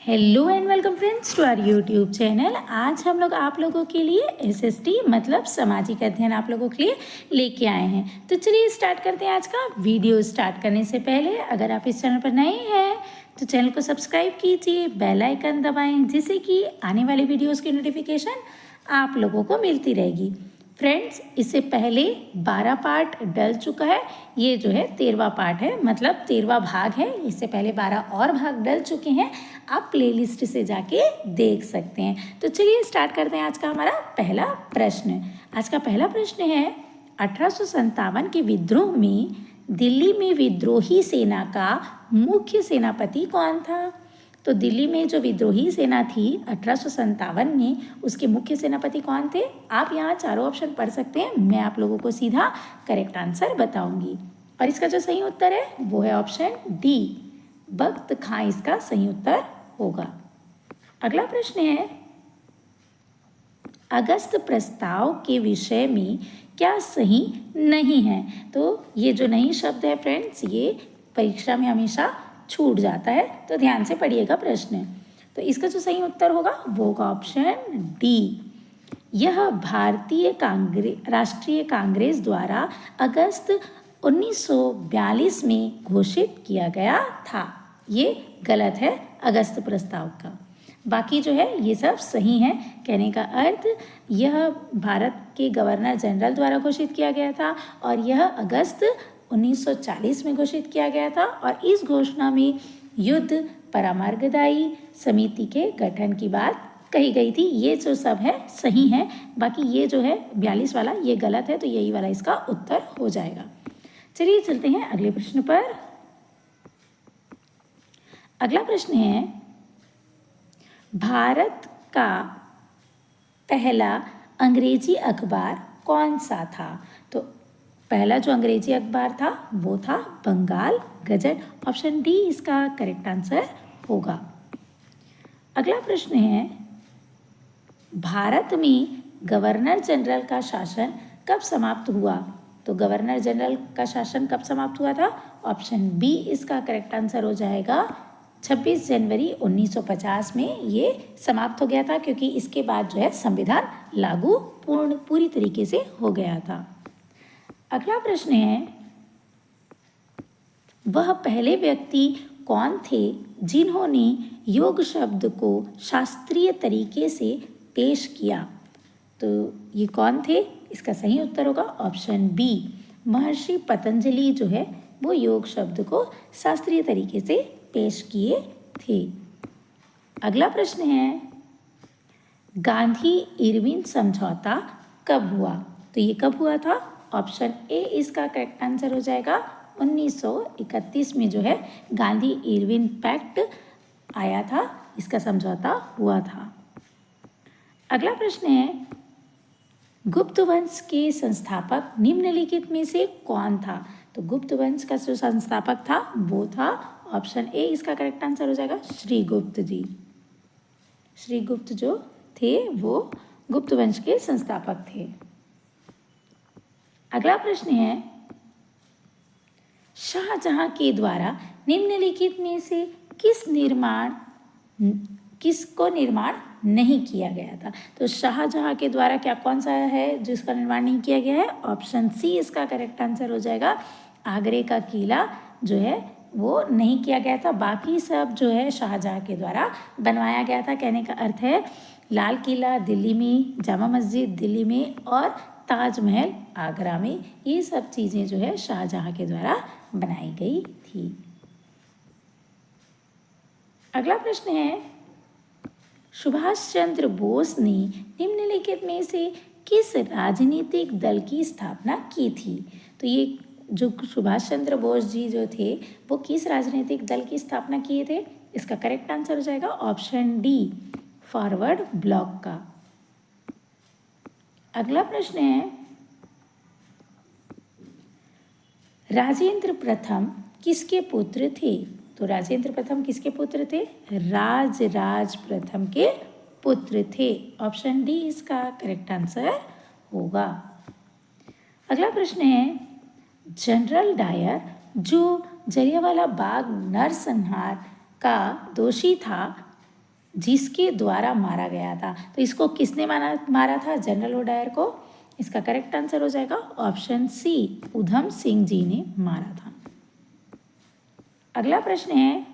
Hello and welcome friends to our YouTube channel. आज हम लोग आप लोगों के लिए एसएसटी मतलब सामाजिक अध्ययन आप लोगों के लिए लेके आए हैं। तो चलिए स्टार्ट करते हैं आज का वीडियो। स्टार्ट करने से पहले अगर आप इस चैनल पर नए हैं तो चैनल को सब्सक्राइब कीजिए, बेल आइकन दबाएं, जिससे कि आने वाले वीडियोज़ की नोटिफिकेशन आप लोगों को मिलती रहेगी। फ्रेंड्स, इससे पहले 12 पार्ट डल चुका है, ये जो है 13वां पार्ट है, मतलब 13वां भाग है। इससे पहले 12 और भाग डल चुके हैं, आप प्लेलिस्ट से जाके देख सकते हैं। तो चलिए स्टार्ट करते हैं आज का हमारा पहला प्रश्न। आज का पहला प्रश्न है 1857 के विद्रोह में दिल्ली में विद्रोही सेना का मुख्य सेनापति कौन था? तो दिल्ली में जो विद्रोही सेना थी 1857 में, उसके मुख्य सेनापति कौन थे? आप यहाँ चारों ऑप्शन पढ़ सकते हैं, मैं आप लोगों को सीधा करेक्ट आंसर बताऊंगी। और इसका जो सही उत्तर है वो है ऑप्शन डी, बख्त खां इसका सही उत्तर होगा। अगला प्रश्न है अगस्त प्रस्ताव के विषय में क्या सही नहीं है? तो ये जो नहीं शब्द है फ्रेंड्स, ये परीक्षा में हमेशा छूट जाता है, तो ध्यान से पढ़िएगा प्रश्न। तो इसका जो सही उत्तर होगा वो होगा ऑप्शन डी। यह भारतीय राष्ट्रीय कांग्रेस द्वारा अगस्त 1942 में घोषित किया गया था। ये गलत है अगस्त प्रस्ताव का, बाकी जो है ये सब सही है। कहने का अर्थ यह भारत के गवर्नर जनरल द्वारा घोषित किया गया था और यह अगस्त 1940 में घोषित किया गया था। और इस घोषणा में युद्ध परामर्शदायी समिति के गठन की बात कही गई थी। ये जो सब है सही है, बाकी ये जो है 42 वाला ये गलत है, तो यही वाला इसका उत्तर हो जाएगा। चलिए चलते हैं अगले प्रश्न पर। अगला प्रश्न है भारत का पहला अंग्रेजी अखबार कौन सा था? तो पहला जो अंग्रेजी अखबार था वो था बंगाल गजट। ऑप्शन डी इसका करेक्ट आंसर होगा। अगला प्रश्न है भारत में गवर्नर जनरल का शासन कब समाप्त हुआ? तो गवर्नर जनरल का शासन कब समाप्त हुआ था? ऑप्शन बी इसका करेक्ट आंसर हो जाएगा 26 जनवरी 1950 में ये समाप्त हो गया था, क्योंकि इसके बाद जो है संविधान लागू पूरी तरीके से हो गया था। अगला प्रश्न है वह पहले व्यक्ति कौन थे जिन्होंने योग शब्द को शास्त्रीय तरीके से पेश किया? तो ये कौन थे? इसका सही उत्तर होगा ऑप्शन बी, महर्षि पतंजलि जो है वो योग शब्द को शास्त्रीय तरीके से पेश किए थे। अगला प्रश्न है गांधी इरविन समझौता कब हुआ? तो ये कब हुआ था? ऑप्शन ए इसका करेक्ट आंसर हो जाएगा 1931 में जो है गांधी इरविन पैक्ट आया था, इसका समझौता हुआ था। अगला प्रश्न है गुप्त वंश के संस्थापक निम्नलिखित में से कौन था? तो गुप्त वंश का जो संस्थापक था वो था ऑप्शन ए इसका करेक्ट आंसर हो जाएगा श्रीगुप्त जी। श्रीगुप्त जो थे वो गुप्त वंश के संस्थापक थे। अगला प्रश्न है शाहजहां के द्वारा निम्नलिखित में से किसको निर्माण नहीं किया गया था? तो शाहजहां के द्वारा क्या कौन सा है जिसका निर्माण नहीं किया गया है? ऑप्शन सी इसका करेक्ट आंसर हो जाएगा आगरे का किला जो है वो नहीं किया गया था, बाकी सब जो है शाहजहां के द्वारा बनवाया गया था। कहने का अर्थ है लाल किला दिल्ली में, जामा मस्जिद दिल्ली में और ताजमहल आगरा में, ये सब चीज़ें जो है शाहजहां के द्वारा बनाई गई थी। अगला प्रश्न है सुभाष चंद्र बोस ने निम्नलिखित में से किस राजनीतिक दल की स्थापना की थी? तो ये जो सुभाष चंद्र बोस जी जो थे वो किस राजनीतिक दल की स्थापना किए थे? इसका करेक्ट आंसर हो जाएगा ऑप्शन डी, फॉरवर्ड ब्लॉक का। अगला प्रश्न है राजेंद्र प्रथम किसके पुत्र थे? तो राजेंद्र प्रथम किसके पुत्र थे? राज प्रथम के पुत्र थे। ऑप्शन डी इसका करेक्ट आंसर होगा। अगला प्रश्न है जनरल डायर जो जलियांवाला बाग नरसंहार का दोषी था जिसके द्वारा मारा गया था। तो इसको किसने मारा था? जनरल ओडायर को। इसका करेक्ट आंसर हो जाएगा ऑप्शन सी, उधम सिंह जी ने मारा था। अगला प्रश्न है,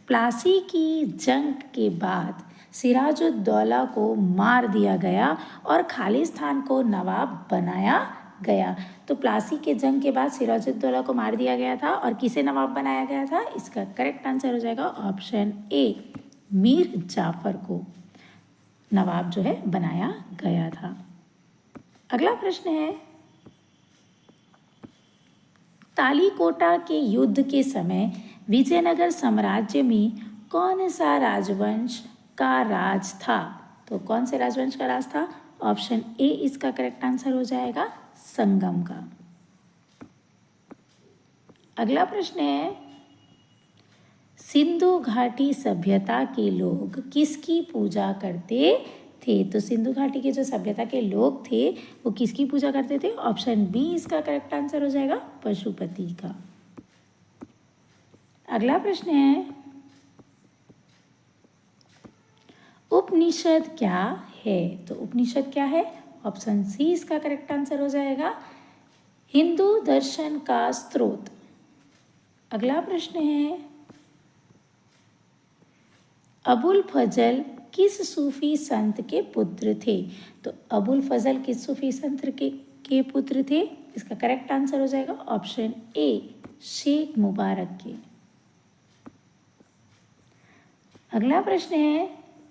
प्लासी की जंग के बाद सिराजुद्दौला को मार दिया गया और खालिस्तान को नवाब बनाया गया। तो प्लासी के जंग के बाद सिराजुद्दौला को मार दिया गया था और किसे नवाब बनाया गया था? इसका करेक्ट आंसर हो जाएगा ऑप्शन ए, मीर जाफर को नवाब जो है बनाया गया था। अगला प्रश्न है, तालीकोटा के युद्ध के समय विजयनगर साम्राज्य में कौन सा राजवंश का राज था? तो कौन से राजवंश का राज था? ऑप्शन ए इसका करेक्ट आंसर हो जाएगा संगम का। अगला प्रश्न है, सिंधु घाटी सभ्यता के लोग किसकी पूजा करते थे? तो सिंधु घाटी के जो सभ्यता के लोग थे वो किसकी पूजा करते थे? ऑप्शन बी इसका करेक्ट आंसर हो जाएगा पशुपति का। अगला प्रश्न है, उपनिषद क्या है? तो उपनिषद क्या है? ऑप्शन सी इसका करेक्ट आंसर हो जाएगा हिंदू दर्शन का स्रोत। अगला प्रश्न है, अबुल फजल किस सूफी संत के पुत्र थे? तो अबुल फजल किस सूफी संत के पुत्र थे? इसका करेक्ट आंसर हो जाएगा ऑप्शन ए, शेख मुबारक के। अगला प्रश्न है,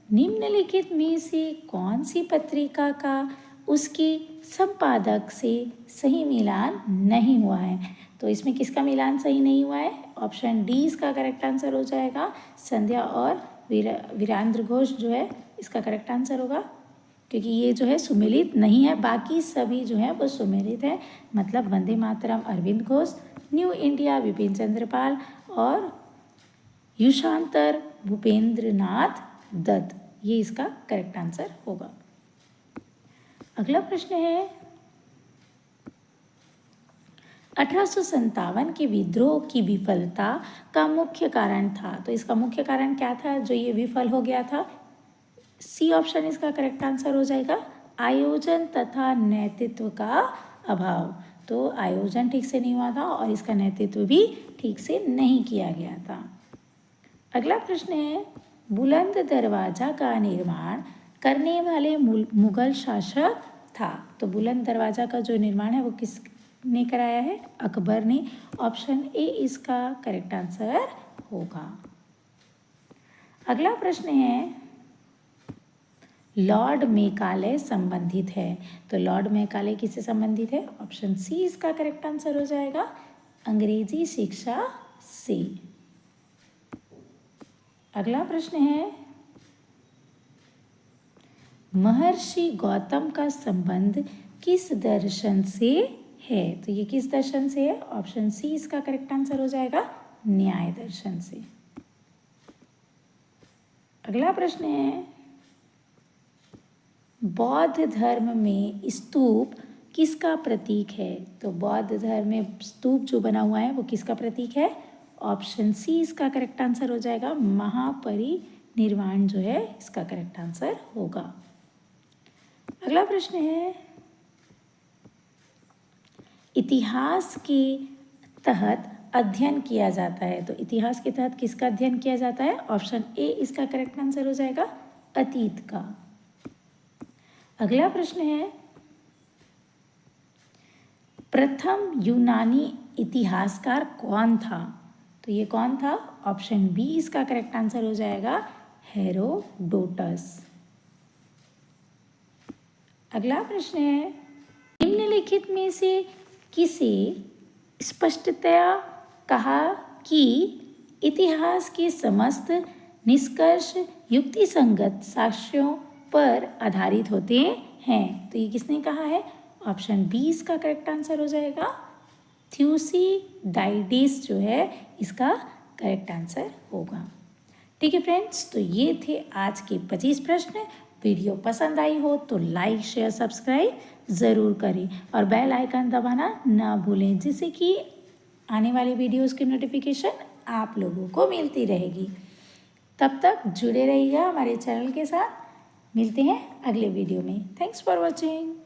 निम्नलिखित में से कौन सी पत्रिका का उसके संपादक से सही मिलान नहीं हुआ है? तो इसमें किसका मिलान सही नहीं हुआ है? ऑप्शन डी इसका करेक्ट आंसर हो जाएगा संध्या और वीरेंद्र घोष जो है इसका करेक्ट आंसर होगा, क्योंकि ये जो है सुमेलित नहीं है, बाकी सभी जो है वो सुमेलित है। मतलब वंदे मातरम अरविंद घोष, न्यू इंडिया विपिन चंद्र पाल और युषांतर भूपेंद्र नाथ दत्त, ये इसका करेक्ट आंसर होगा। अगला प्रश्न है, 1857 के विद्रोह की विफलता का मुख्य कारण था। तो इसका मुख्य कारण क्या था जो ये विफल हो गया था? सी ऑप्शन इसका करेक्ट आंसर हो जाएगा आयोजन तथा नेतृत्व का अभाव। तो आयोजन ठीक से नहीं हुआ था और इसका नेतृत्व भी ठीक से नहीं किया गया था। अगला प्रश्न है, बुलंद दरवाजा का निर्माण करने वाले मुगल शासक था। तो बुलंद दरवाजा का जो निर्माण है वो किसने कराया है? अकबर ने। ऑप्शन ए इसका करेक्ट आंसर होगा। अगला प्रश्न है, लॉर्ड मेकाले संबंधित है। तो लॉर्ड मेकाले किससे संबंधित है? ऑप्शन सी इसका करेक्ट आंसर हो जाएगा अंग्रेजी शिक्षा से। अगला प्रश्न है, महर्षि गौतम का संबंध किस दर्शन से है? तो ये किस दर्शन से है? ऑप्शन सी इसका करेक्ट आंसर हो जाएगा न्याय दर्शन से। अगला प्रश्न है, बौद्ध धर्म में स्तूप किसका प्रतीक है? तो बौद्ध धर्म में स्तूप जो बना हुआ है वो किसका प्रतीक है? ऑप्शन सी इसका करेक्ट आंसर हो जाएगा महापरिनिर्वाण जो है इसका करेक्ट आंसर होगा। अगला प्रश्न है, इतिहास के तहत अध्ययन किया जाता है। तो इतिहास के तहत किसका अध्ययन किया जाता है? ऑप्शन ए इसका करेक्ट आंसर हो जाएगा अतीत का। अगला प्रश्न है, प्रथम यूनानी इतिहासकार कौन था? तो ये कौन था? ऑप्शन बी इसका करेक्ट आंसर हो जाएगा हेरोडोटस। अगला प्रश्न है, निम्नलिखित में से किसे स्पष्टतया कहा कि इतिहास के समस्त निष्कर्ष युक्तिसंगत साक्ष्यों पर आधारित होते हैं? तो ये किसने कहा है? ऑप्शन बी इसका करेक्ट आंसर हो जाएगा थ्यूसिडाइडिस जो है इसका करेक्ट आंसर होगा। ठीक है फ्रेंड्स, तो ये थे आज के 25 प्रश्न। वीडियो पसंद आई हो तो लाइक शेयर सब्सक्राइब ज़रूर करें और बेल आइकन दबाना ना भूलें, जिससे कि आने वाली वीडियोस की नोटिफिकेशन आप लोगों को मिलती रहेगी। तब तक जुड़े रहिएगा हमारे चैनल के साथ। मिलते हैं अगले वीडियो में। Thanks for watching.